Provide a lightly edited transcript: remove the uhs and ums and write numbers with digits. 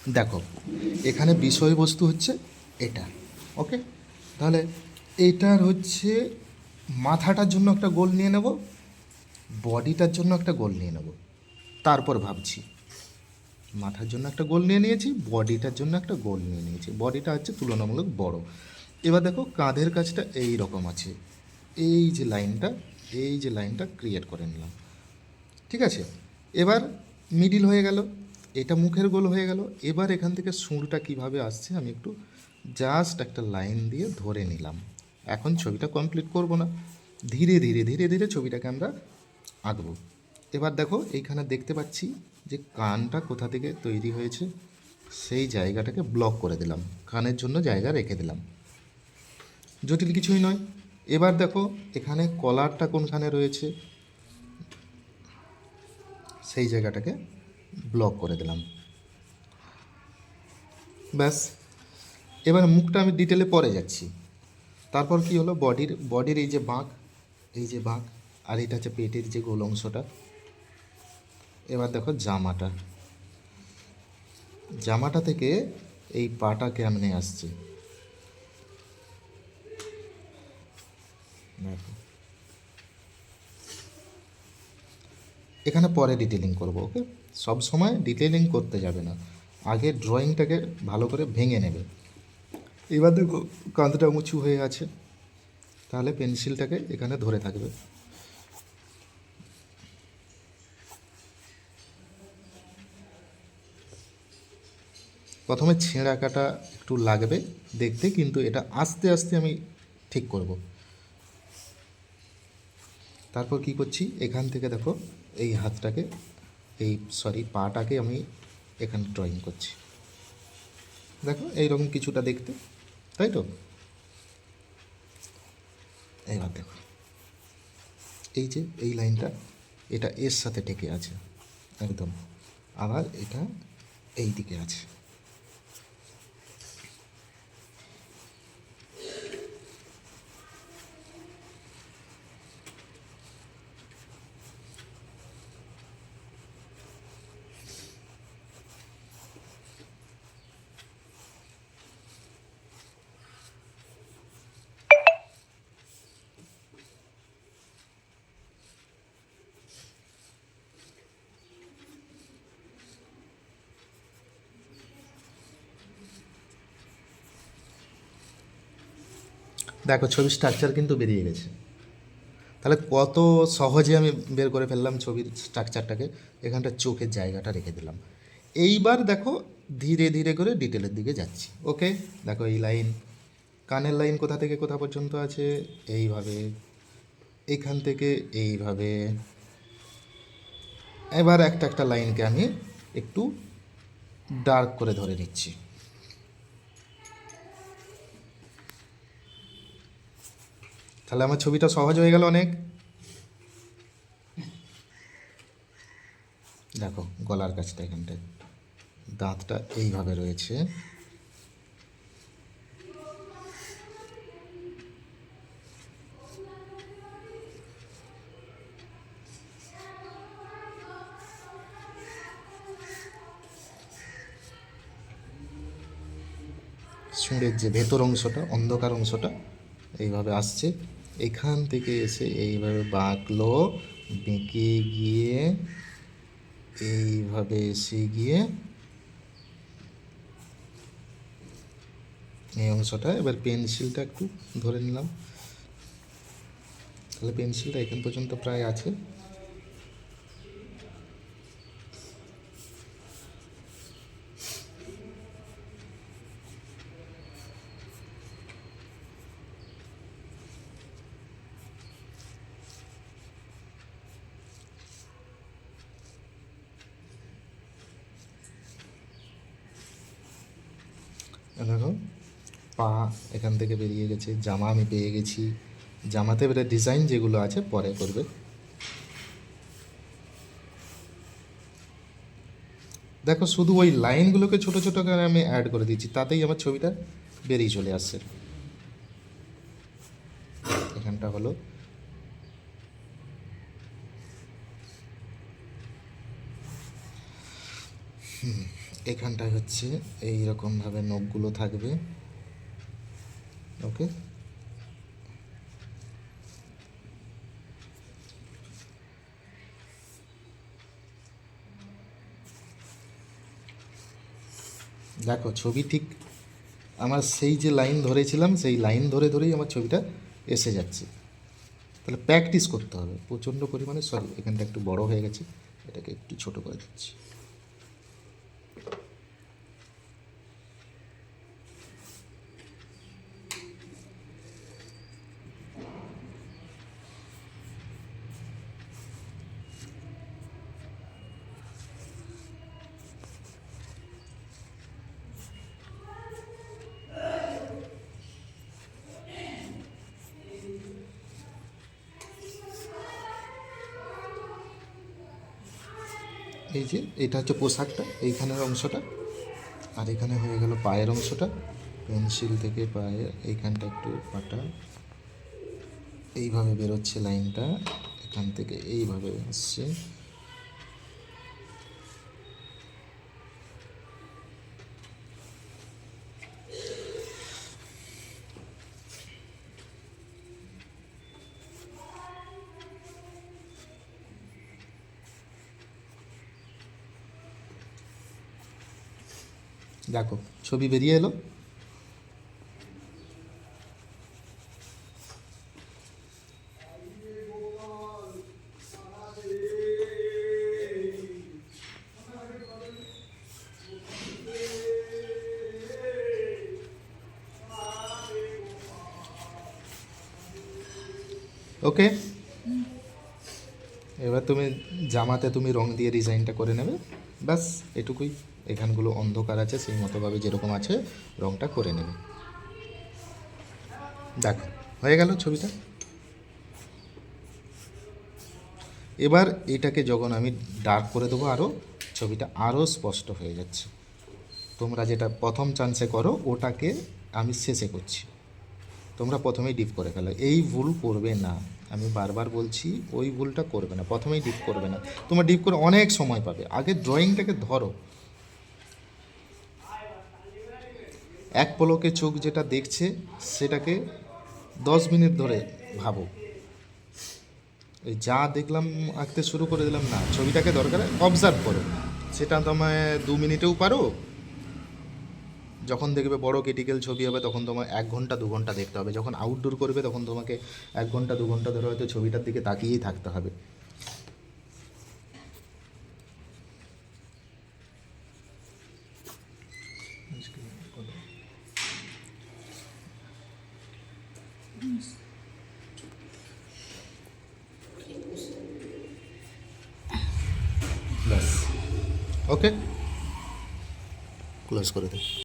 দেখো, এখানে বিষয়বস্তু হচ্ছে এটা, ওকে। তাহলে এইটার হচ্ছে মাথাটার জন্য একটা গোল নিয়ে নেব, বডিটার জন্য একটা গোল নিয়ে নেব, তারপর ভাবছি। মাথার জন্য একটা গোল নিয়ে নিয়েছি, বডিটার জন্য একটা গোল নিয়ে নিয়েছি, বডিটা হচ্ছে তুলনামূলক বড়। এবার দেখো কাঁধের কাজটা এই রকম আছে, এই যে লাইনটা ক্রিয়েট করে নিলাম, ঠিক আছে। এবার মিডিল হয়ে গেল, এটা মুখের গোল হয়ে গেল। এবার এখান থেকে সুরটা কিভাবে আসছে আমি একটু জাস্ট একটা লাইন দিয়ে ধরে নিলাম। এখন ছবিটা কমপ্লিট করব না, ধীরে ধীরে ধীরে ধীরে ছবিটাকে আমরা আঁকবো। এবার দেখো এইখানে দেখতে পাচ্ছি যে কানটা কোথা থেকে তৈরি হয়েছে, সেই জায়গাটাকে ব্লক করে দিলাম, কানের জন্য জায়গা রেখে দিলাম, জটিল কিছুই নয়। এবার দেখো এখানে কলারটা কোনখানে রয়েছে, সেই জায়গাটাকে ব্লক করে দিলাম, ব্যাস। এবার মুখটা আমি ডিটেলে পরে যাচ্ছি। তারপর কি হলো, বডির এই যে বাঁক, এই যে বাঁক, আর এটা হচ্ছে পেটের যে গোল অংশটা। এবার দেখো জামাটা থেকে এই পাটা কেমনে আসছে, দেখো। এখানে পরে ডিটেলিং করব, ওকে। সব সময় ডিটেলিং করতে যাবে না, আগে ড্রয়িংটাকে ভালো করে ভেঙে নেবে। এবার দেখো কাঁধটা উঁচু হয়ে আছে, তাহলে পেন্সিলটাকে এখানে ধরে থাকবে। প্রথমে ছেঁড়া কাটা একটু লাগবে দেখতে, কিন্তু এটা আস্তে আস্তে আমি ঠিক করব। তারপর কি করছি, এখান থেকে দেখো এই হাতটাকে, পাটাকে আমি এখানে ড্রয়িং করছি। দেখো এইরকম কিছুটা দেখতে, তাই তো। এবার দেখো এই যে এই লাইনটা, এটা এর সাথে টেকে আছে একদম, আবার এটা এই দিকে আছে। দেখো ছবির স্ট্রাকচার কিন্তু বেরিয়ে গেছে। তাহলে কত সহজে আমি বের করে ফেললাম ছবির স্ট্রাকচারটাকে। এখানটা চোখের জায়গাটা রেখে দিলাম। এইবার দেখো ধীরে ধীরে করে ডিটেলের দিকে যাচ্ছি, ওকে। দেখো এই লাইন, কানের লাইন কোথা থেকে কোথা পর্যন্ত আছে, এইভাবে, এইখান থেকে এইভাবে। এবার একটা একটা লাইনকে আমি একটু ডার্ক করে ধরে নিচ্ছি। তাহলে আমার ছবিটা সহজ হয়ে গেল অনেক। দেখো গলার কাছটা এখানটায়, দাঁতটা এইভাবে রয়েছে। সুরের যে ভেতর অংশটা, অন্ধকার অংশটা এইভাবে আসছে, এখান থেকে এসে এইভাবে বাঁকলো, বেঁকে গিয়ে এইভাবে এসে গিয়ে এই অংশটা। এবার পেন্সিলটা একটু ধরে নিলাম, তাহলে পেন্সিলটা এখান পর্যন্ত প্রায় আছে। দেখো পা এখান থেকে বেরিয়ে গেছে, জামা আমি পেয়ে গেছি। জামাতে এবারে ডিজাইন যেগুলো আছে পরে করবে। দেখো শুধু ওই লাইনগুলোকে ছোটো ছোটো করে আমি অ্যাড করে দিচ্ছি, তাতেই আমার ছবিটা বেরিয়ে চলে আসছে। এখানটা হলো, এখানটায় হচ্ছে এই রকমভাবে নখগুলো থাকবে। ওকে, দেখো ছবি ঠিক আমার সেই যে লাইন ধরেছিলাম সেই লাইন ধরে ধরেই আমার ছবিটা এসে যাচ্ছে। তাহলে প্র্যাকটিস করতে হবে প্রচণ্ড পরিমাণে। সরি, এখানটা একটু বড় হয়ে গেছে, এটাকে একটু ছোট করে দিচ্ছি। এই যে এটা হচ্ছে পোশাকটা, এইখানের অংশটা, আর এখানে হয়ে গেল পায়ের অংশটা। পেন্সিল থেকে পায়ে এইখানটা একটু পাটা এইভাবে বেরোচ্ছে লাইনটা, এখান থেকে এইভাবে আসছে। দেখো ছবি বেরিয়ে এলো। ওকে, এবার তুমি জামাতে তুমি রং দিয়ে ডিজাইনটা করে নেবে, ব্যাস এটুকুই। এখানগুলো অন্ধকার আছে, সেই মতোভাবে যেরকম আছে রংটা করে নেবে। দেখো হয়ে গেল ছবিটা। এবার এটাকে যখন আমি ডার্ক করে দেবো আরও, ছবিটা আরও স্পষ্ট হয়ে যাচ্ছে। তোমরা যেটা প্রথম চান্সে করো ওটাকে আমি শেষে করছি, তোমরা প্রথমেই ডিপ করে ফেলো। এই ভুল করবে না, আমি বারবার বলছি, ওই ভুলটা করবে না, প্রথমেই ডিপ করবে না। তোমরা ডিপ করে অনেক সময় পাবে। আগে ড্রয়িংটাকে ধরো, এক পলকে চোখ যেটা দেখছে সেটাকে 10 মিনিট ধরে ভাবো। ওই যা দেখলাম আঁকতে শুরু করে দিলাম না, ছবিটাকে দরকার অবজার্ভ করো। সেটা তোমায় 2 মিনিটেও পারো। যখন দেখবে বড় ক্রিটিক্যাল ছবি হবে তখন তোমার 1 ঘন্টা 2 ঘন্টা দেখতে হবে। যখন আউটডোর করবে তখন তোমাকে 1 ঘন্টা 2 ঘন্টা ধরে হয়তো ছবিটার দিকে তাকিয়েই থাকতে হবে। ব্যাস, ওকে, ক্লোজ করে দে।